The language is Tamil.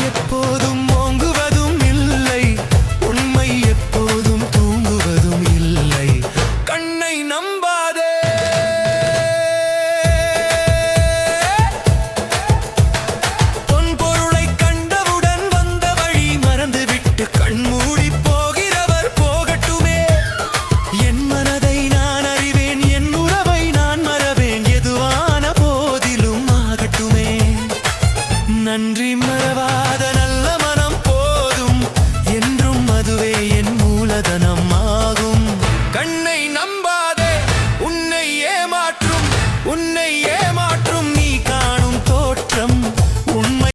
எப்போதும் ஓங்குவதும் இல்லை, உண்மை எப்போதும் தூங்குவதும் இல்லை. கண்ணை நம்பாதே. பொன்பொருளை கண்டவுடன் வந்த வழி மறந்துவிட்டு கண்மூடி போகிறவர் போகட்டுமே. என் மனதை நான் அறிவேன், என் உறவை நான் மறவேன், எதுவான போதிலும் ஆகட்டுமே. நன்றி மறவாத